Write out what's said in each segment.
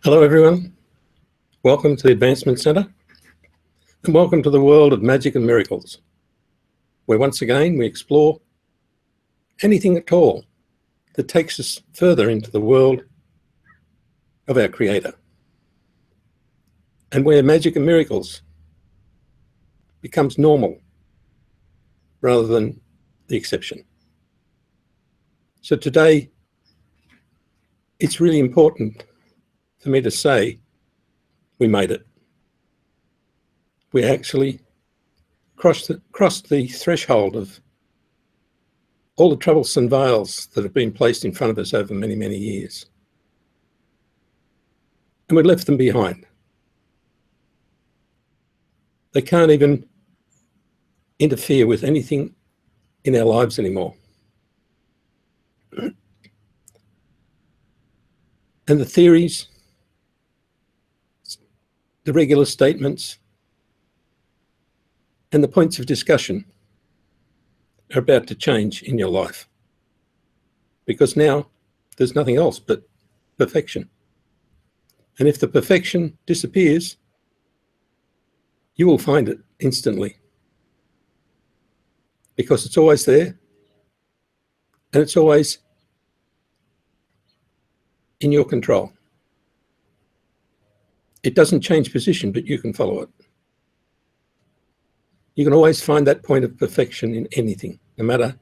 Hello everyone, welcome to the Advancement Centre and welcome to the world of magic and miracles, where once again we explore anything at all that takes us further into the world of our Creator, and where magic and miracles becomes normal rather than the exception. So today it's really important for me to say we made it. We actually crossed the threshold of all the troublesome veils that have been placed in front of us over many, many years. And we left them behind. They can't even interfere with anything in our lives anymore. And the theories, the regular statements, and the points of discussion are about to change in your life, because now there's nothing else but perfection. And if the perfection disappears, you will find it instantly, because it's always there and it's always in your control. It doesn't change position, but you can follow it. You can always find that point of perfection in anything, no matter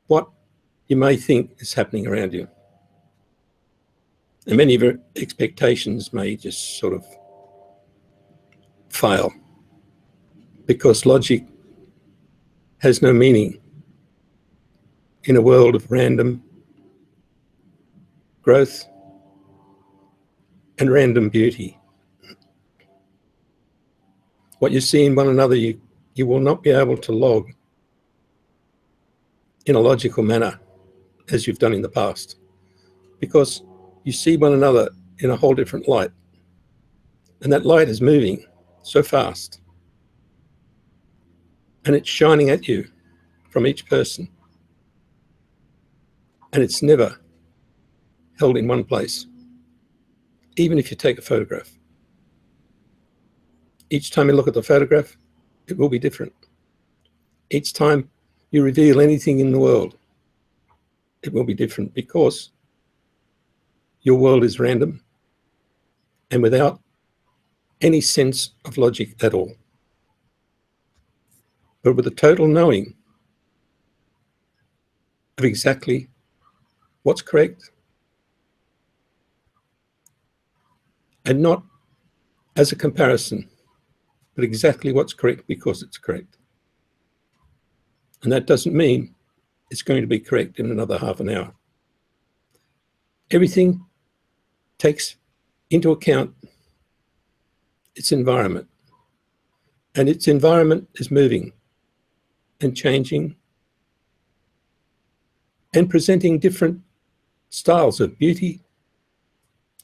what you may think is happening around you. And many of your expectations may just sort of fail, because logic has no meaning in a world of random growth and random beauty. What you see in one another, you will not be able to log in a logical manner as you've done in the past, because you see one another in a whole different light. And that light is moving so fast, and it's shining at you from each person. And it's never held in one place, even if you take a photograph. Each time you look at the photograph, it will be different. Each time you reveal anything in the world, it will be different, because your world is random and without any sense of logic at all, but with a total knowing of exactly what's correct, and not as a comparison, but exactly what's correct because it's correct. And that doesn't mean it's going to be correct in another half an hour. Everything takes into account its environment, and its environment is moving and changing and presenting different styles of beauty,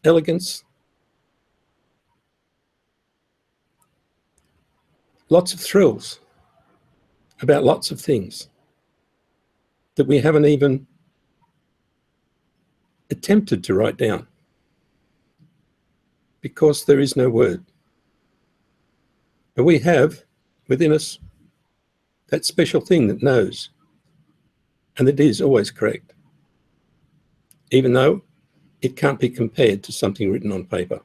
elegance, lots of thrills about lots of things that we haven't even attempted to write down, because there is no word. But we have within us that special thing that knows, and that is always correct, even though it can't be compared to something written on paper.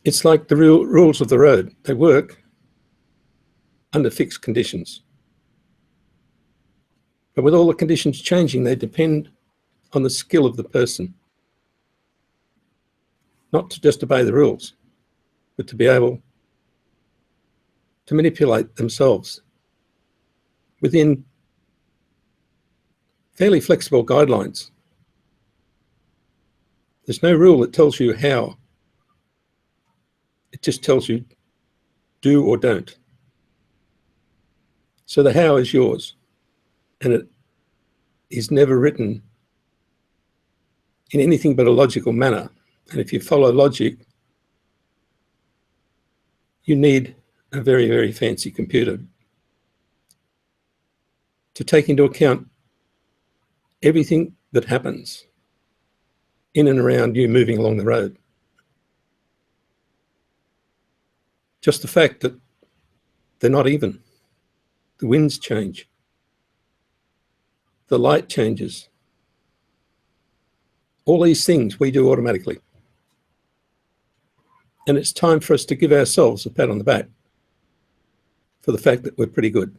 It's like the rules of the road. They work under fixed conditions. But with all the conditions changing, they depend on the skill of the person, not to just obey the rules, but to be able to manipulate themselves within fairly flexible guidelines. There's no rule that tells you how. It just tells you do or don't. So the how is yours, and it is never written in anything but a logical manner. And if you follow logic, you need a very, very fancy computer to take into account everything that happens in and around you moving along the road. Just the fact that they're not even. The winds change. The light changes. All these things we do automatically. And it's time for us to give ourselves a pat on the back for the fact that we're pretty good.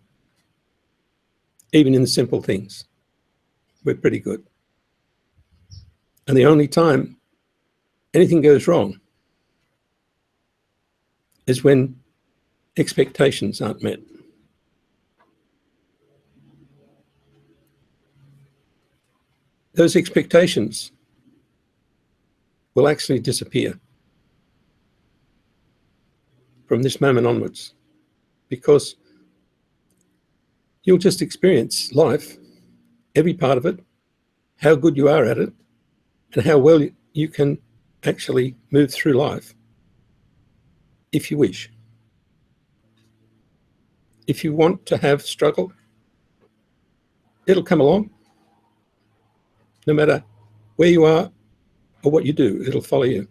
Even in the simple things, we're pretty good. And the only time anything goes wrong is when expectations aren't met. Those expectations will actually disappear from this moment onwards, because you'll just experience life, every part of it, how good you are at it, and how well you can actually move through life if you wish. If you want to have struggle, it'll come along. No matter where you are or what you do, it'll follow you.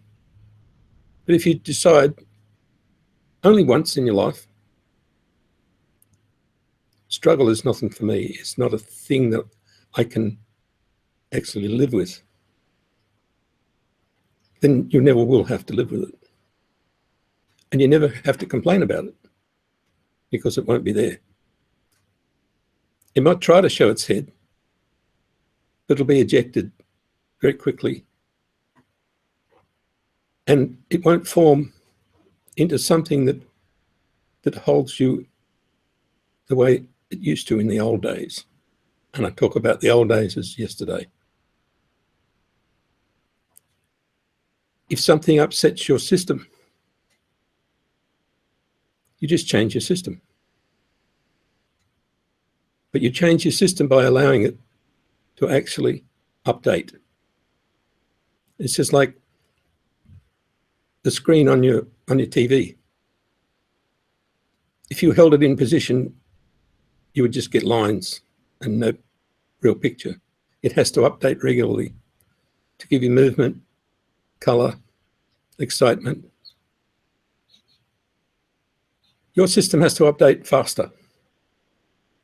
But if you decide only once in your life, struggle is nothing for me, it's not a thing that I can actually live with, then you never will have to live with it. And you never have to complain about it, because it won't be there. It might try to show its head, but it'll be ejected very quickly. And it won't form into something that holds you the way it used to in the old days. And I talk about the old days as yesterday. If something upsets your system, you just change your system. But you change your system by allowing it to actually update. It's just like the screen on your TV. If you held it in position, you would just get lines and no real picture. It has to update regularly to give you movement, color, excitement. Your system has to update faster,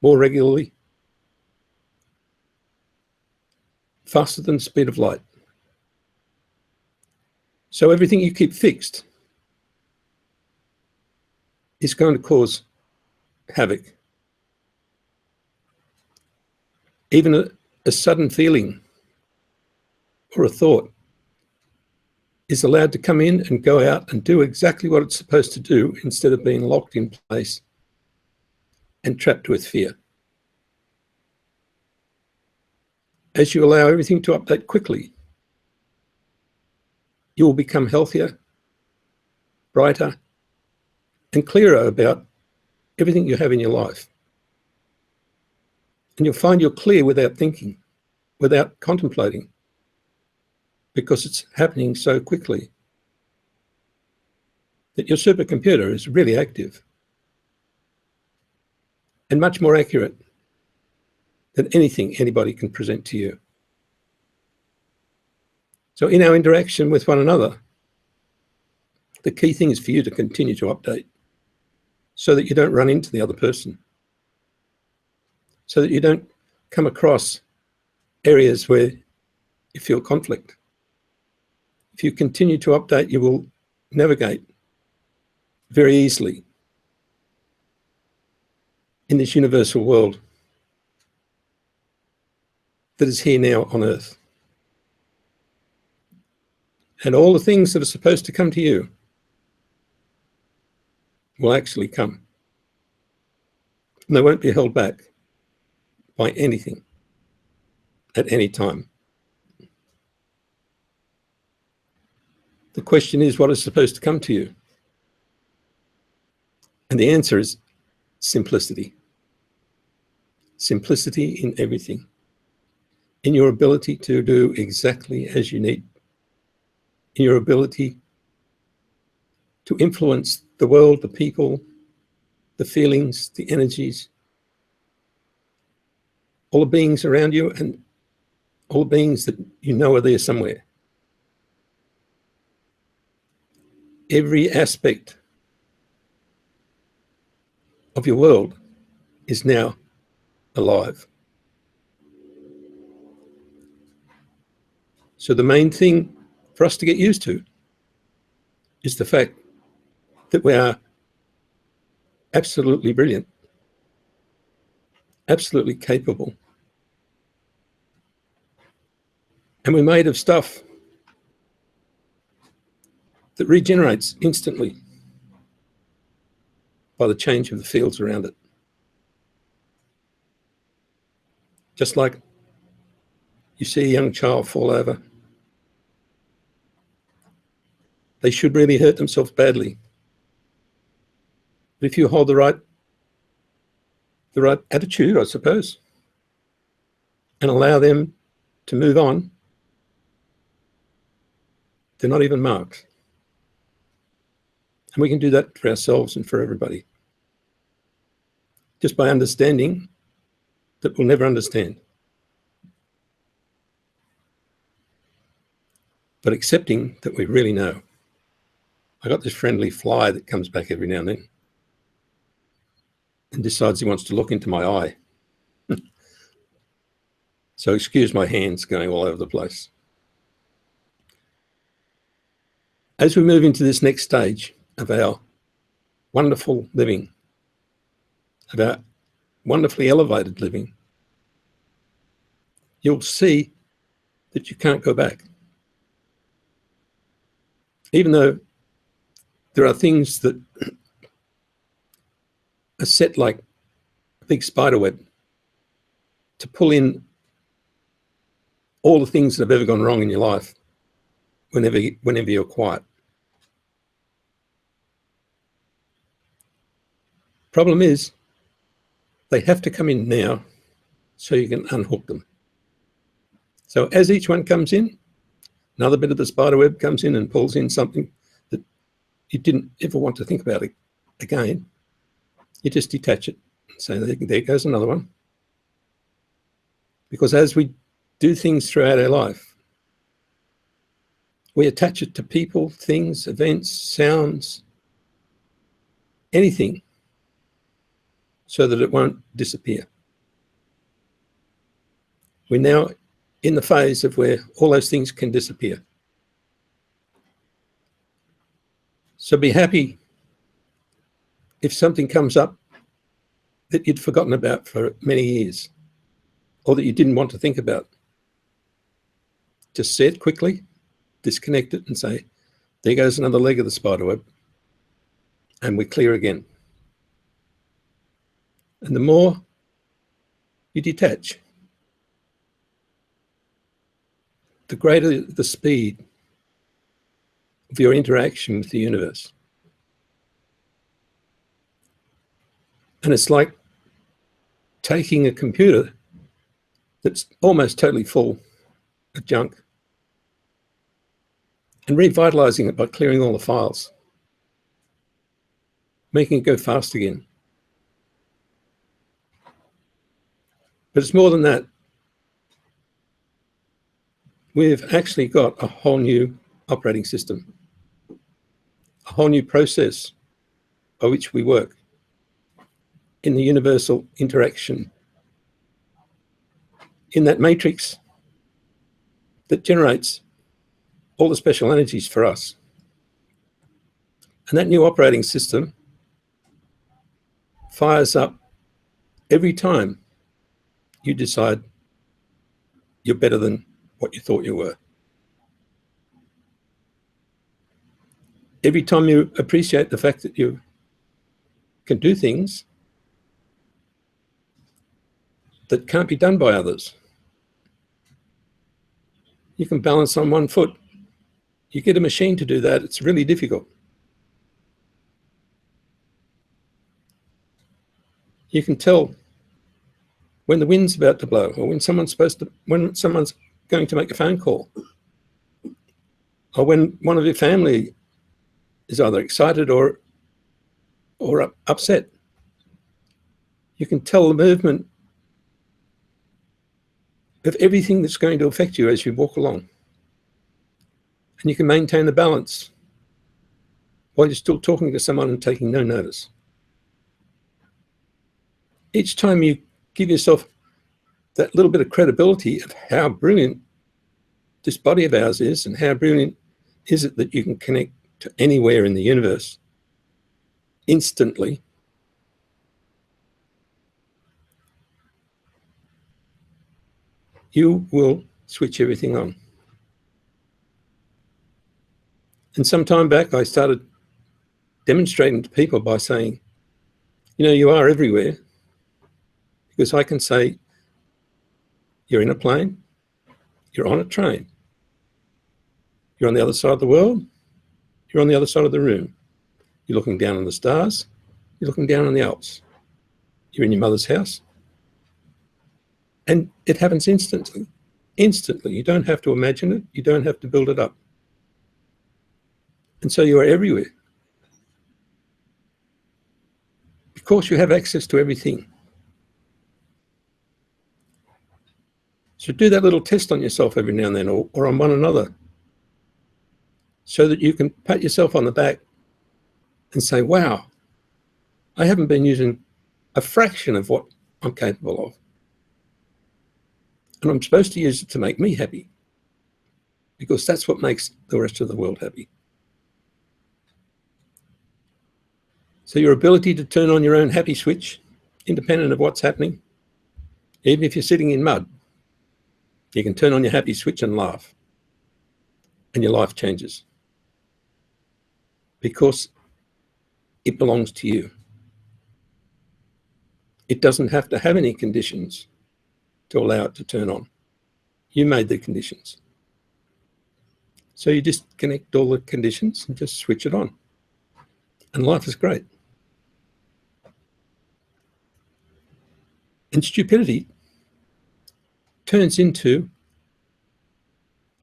more regularly, faster than the speed of light. So everything you keep fixed is going to cause havoc. Even a sudden feeling or a thought is allowed to come in and go out and do exactly what it's supposed to do, instead of being locked in place and trapped with fear. As you allow everything to update quickly, you will become healthier, brighter, and clearer about everything you have in your life. And you'll find you're clear without thinking, without contemplating, because it's happening so quickly that your supercomputer is really active and much more accurate than anything anybody can present to you. So in our interaction with one another, the key thing is for you to continue to update so that you don't run into the other person, so that you don't come across areas where you feel conflict. If you continue to update, you will navigate very easily in this universal world that is here now on Earth. And all the things that are supposed to come to you will actually come. And they won't be held back by anything at any time. The question is, what is supposed to come to you? And the answer is simplicity. Simplicity in everything. In your ability to do exactly as you need. In your ability to influence the world, the people, the feelings, the energies, all the beings around you, and all the beings that you know are there somewhere. every aspect of your world is now alive. So the main thing for us to get used to is the fact that we are absolutely brilliant, absolutely capable, and we're made of stuff that regenerates instantly by the change of the fields around it. Just like you see a young child fall over, they should really hurt themselves badly. But if you hold the right attitude, I suppose, and allow them to move on, they're not even marked. And we can do that for ourselves and for everybody, just by understanding that we'll never understand, but accepting that we really know. I got this friendly fly that comes back every now and then and decides he wants to look into my eye. So excuse my hands going all over the place. As we move into this next stage of our wonderful living, of our wonderfully elevated living, you'll see that you can't go back. Even though there are things that are set like a big spider web to pull in all the things that have ever gone wrong in your life whenever you're quiet. Problem is, they have to come in now so you can unhook them. So as each one comes in, another bit of the spider web comes in and pulls in something that you didn't ever want to think about it again. You just detach it and say, there goes another one. Because as we do things throughout our life, we attach it to people, things, events, sounds, anything, so that it won't disappear. We're now in the phase of where all those things can disappear. So be happy if something comes up that you'd forgotten about for many years, or that you didn't want to think about. Just say it quickly, disconnect it and say, there goes another leg of the spider web, and we're clear again. And the more you detach, the greater the speed of your interaction with the universe. And it's like taking a computer that's almost totally full of junk and revitalizing it by clearing all the files, making it go fast again. But it's more than that. We've actually got a whole new operating system, a whole new process by which we work in the universal interaction, in that matrix that generates all the special energies for us. And that new operating system fires up every time you decide you're better than what you thought you were. Every time you appreciate the fact that you can do things that can't be done by others. You can balance on one foot. You get a machine to do that, it's really difficult. You can tell when the wind's about to blow, or when someone's going to make a phone call, or when one of your family is either excited or upset. You can tell the movement of everything that's going to affect you as you walk along. And you can maintain the balance while you're still talking to someone and taking no notice. Each time you give yourself that little bit of credibility of how brilliant this body of ours is and how brilliant is it that you can connect to anywhere in the universe instantly, you will switch everything on. And some time back, I started demonstrating to people by saying, you know, you are everywhere, because I can say, you're in a plane, you're on a train, you're on the other side of the world, you're on the other side of the room, you're looking down on the stars, you're looking down on the Alps, you're in your mother's house, and it happens instantly. Instantly. You don't have to imagine it, you don't have to build it up. And so you are everywhere, because you have access to everything. So do that little test on yourself every now and then, or on one another, so that you can pat yourself on the back and say, wow, I haven't been using a fraction of what I'm capable of. And I'm supposed to use it to make me happy, because that's what makes the rest of the world happy. So your ability to turn on your own happy switch, independent of what's happening, even if you're sitting in mud, you can turn on your happy switch and laugh, and your life changes, because it belongs to you. It doesn't have to have any conditions to allow it to turn on. You made the conditions. So you disconnect all the conditions and just switch it on. And life is great. And stupidity turns into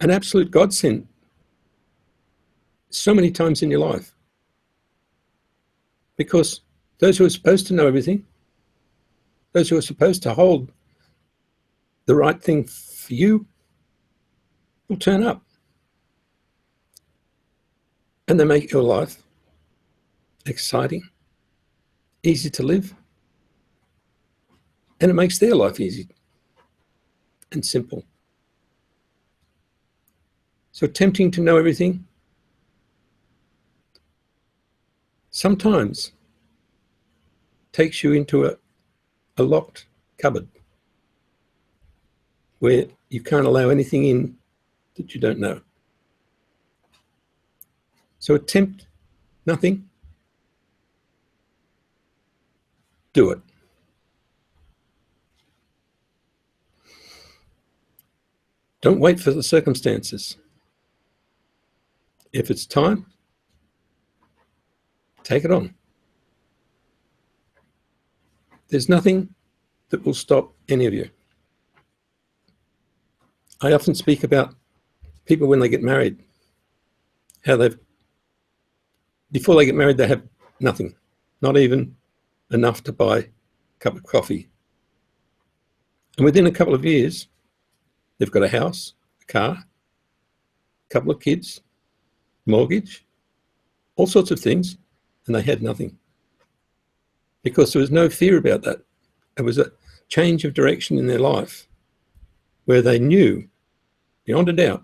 an absolute godsend so many times in your life. Because those who are supposed to know everything, those who are supposed to hold the right thing for you, will turn up. And they make your life exciting, easy to live, and it makes their life easy and simple. So attempting to know everything sometimes takes you into a locked cupboard where you can't allow anything in that you don't know. So attempt nothing, do it. Don't wait for the circumstances. If it's time, take it on. There's nothing that will stop any of you. I often speak about people when they get married, how before they get married, they have nothing, not even enough to buy a cup of coffee. And within a couple of years, they've got a house, a car, a couple of kids, mortgage, all sorts of things, and they had nothing. Because there was no fear about that. It was a change of direction in their life where they knew, beyond a doubt,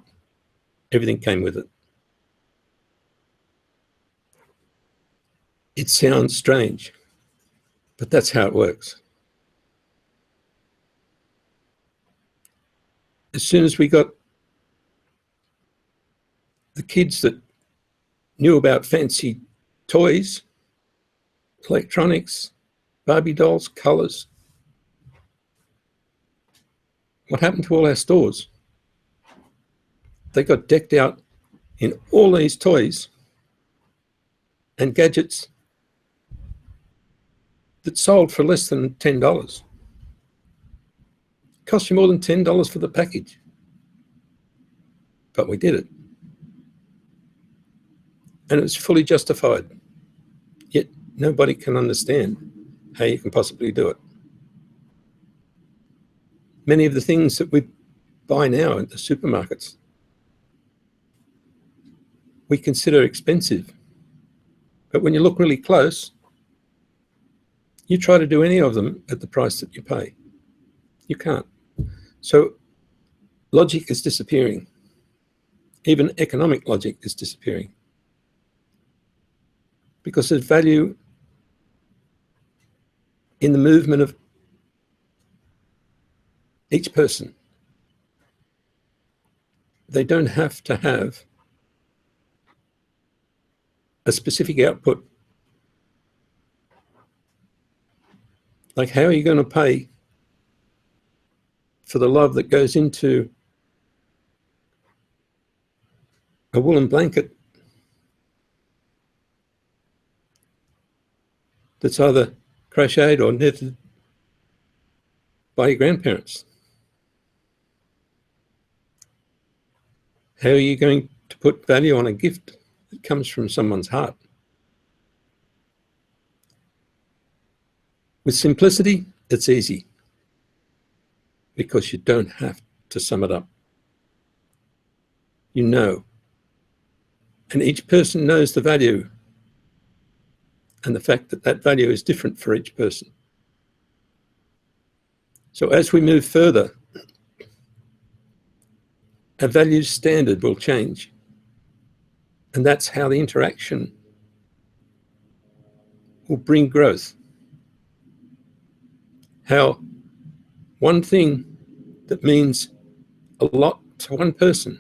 everything came with it. It sounds strange, but that's how it works. As soon as we got the kids that knew about fancy toys, electronics, Barbie dolls, colours, what happened to all our stores? They got decked out in all these toys and gadgets that sold for less than $10. It cost you more than $10 for the package. But we did it. And it was fully justified. Yet nobody can understand how you can possibly do it. Many of the things that we buy now at the supermarkets, we consider expensive. But when you look really close, you try to do any of them at the price that you pay. You can't. So logic is disappearing. Even economic logic is disappearing. Because there's value in the movement of each person. They don't have to have a specific output. Like, how are you going to pay for the love that goes into a woolen blanket that's either crocheted or knitted by your grandparents? How are you going to put value on a gift that comes from someone's heart? With simplicity, it's easy because you don't have to sum it up. You know. And each person knows the value and the fact that that value is different for each person. So as we move further, our values standard will change. And that's how the interaction will bring growth. How one thing that means a lot to one person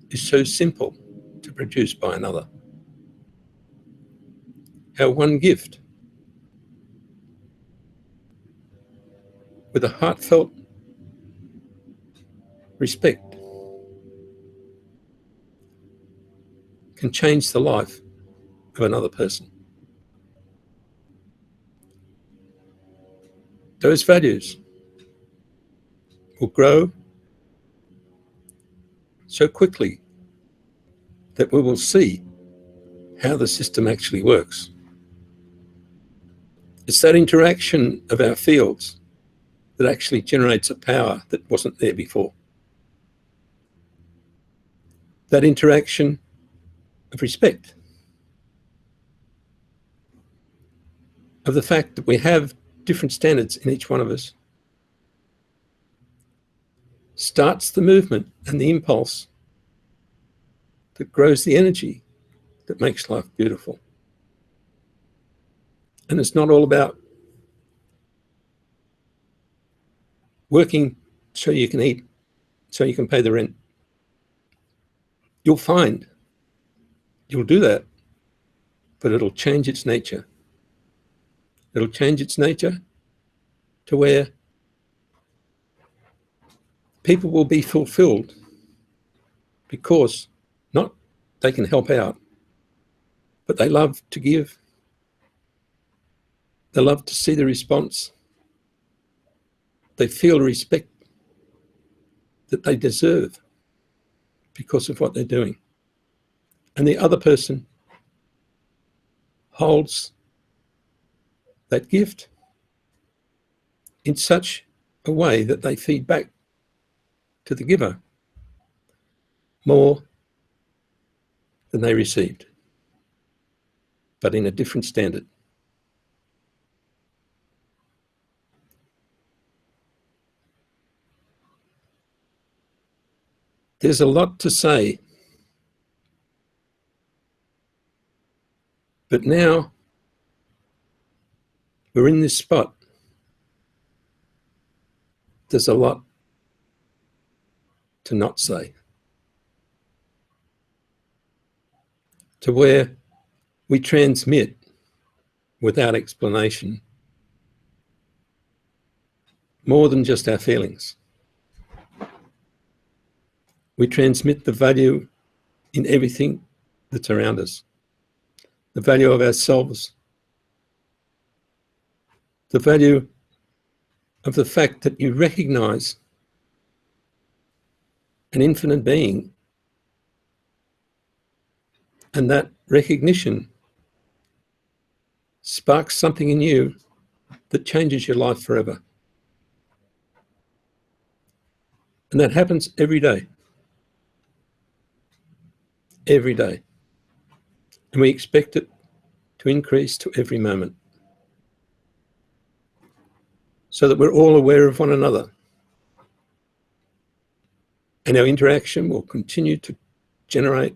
is so simple to produce by another. How one gift with a heartfelt respect can change the life of another person. Those values will grow so quickly that we will see how the system actually works. It's that interaction of our fields that actually generates a power that wasn't there before. That interaction of respect, of the fact that we have different standards in each one of us, starts the movement and the impulse that grows the energy that makes life beautiful. And it's not all about working so you can eat, so you can pay the rent. You'll find you'll do that, but it'll change its nature. It'll change its nature to where people will be fulfilled because not they can help out, but they love to give. They love to see the response. They feel respect that they deserve because of what they're doing. And the other person holds that gift in such a way that they feed back to the giver more than they received, but in a different standard. There's a lot to say, but now we're in this spot. There's a lot to not say, to where we transmit without explanation more than just our feelings. We transmit the value in everything that's around us, the value of ourselves, the value of the fact that you recognize an infinite being, and that recognition sparks something in you that changes your life forever. And that happens every day. Every day. And we expect it to increase to every moment, so that we're all aware of one another. And our interaction will continue to generate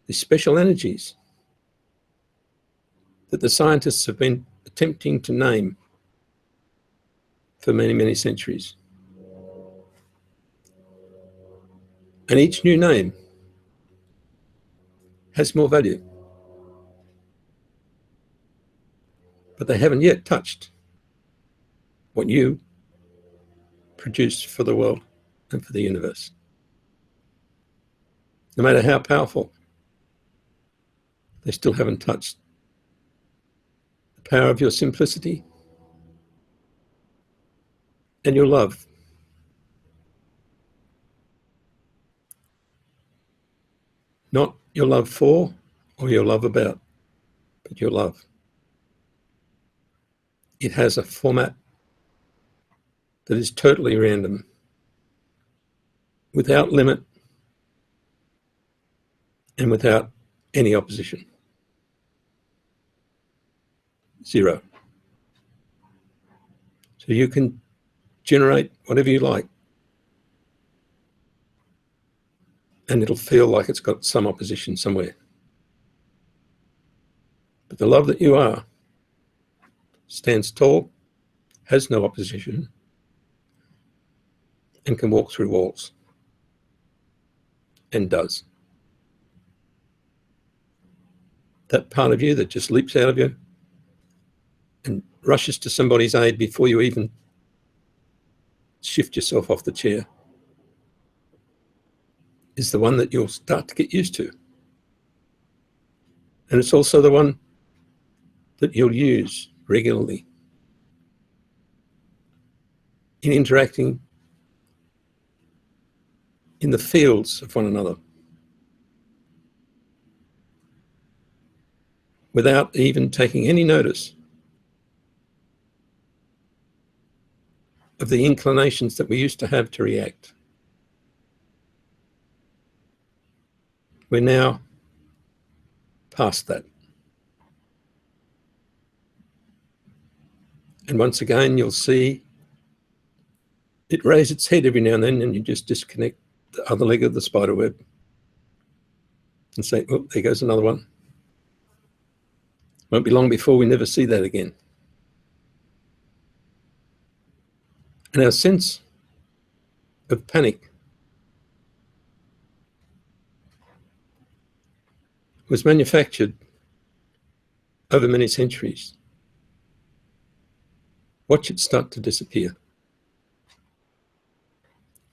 these special energies that the scientists have been attempting to name for many, many centuries. And each new name has more value. But they haven't yet touched what you produce for the world and for the universe. No matter how powerful, they still haven't touched the power of your simplicity and your love. Not your love for or your love about, but your love. It has a format that is totally random, without limit, and without any opposition. Zero. So you can generate whatever you like, and it'll feel like it's got some opposition somewhere. But the love that you are stands tall, has no opposition, and can walk through walls, and does. That part of you that just leaps out of you and rushes to somebody's aid before you even shift yourself off the chair is the one that you'll start to get used to. And it's also the one that you'll use regularly in interacting in the fields of one another, without even taking any notice of the inclinations that we used to have to react. We're now past that. And once again, you'll see it raise its head every now and then, and you just disconnect the other leg of the spider web and say, oh, there goes another one. Won't be long before we never see that again. And our sense of panic was manufactured over many centuries. Watch it start to disappear.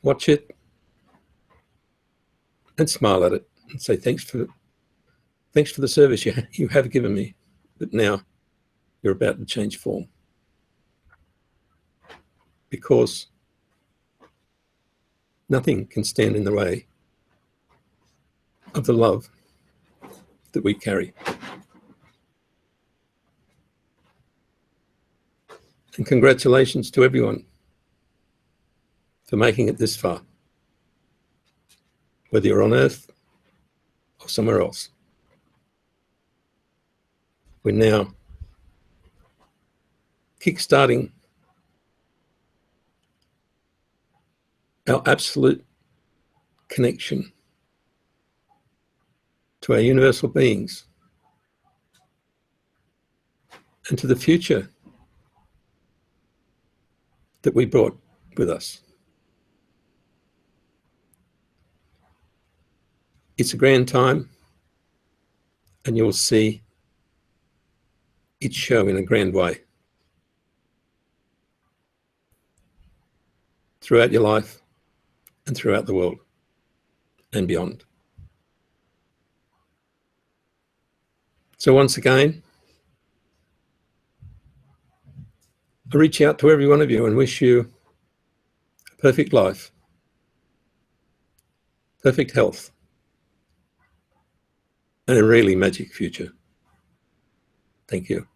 Watch it and smile at it and say, thanks for the service you have given me, but now you're about to change form. Because nothing can stand in the way of the love that we carry. And congratulations to everyone for making it this far, whether you're on Earth or somewhere else. We're now kickstarting our absolute connection to our universal beings and to the future that we brought with us. It's a grand time, and you'll see it show in a grand way throughout your life and throughout the world and beyond. So once again, I reach out to every one of you and wish you a perfect life, perfect health, and a really magic future. Thank you.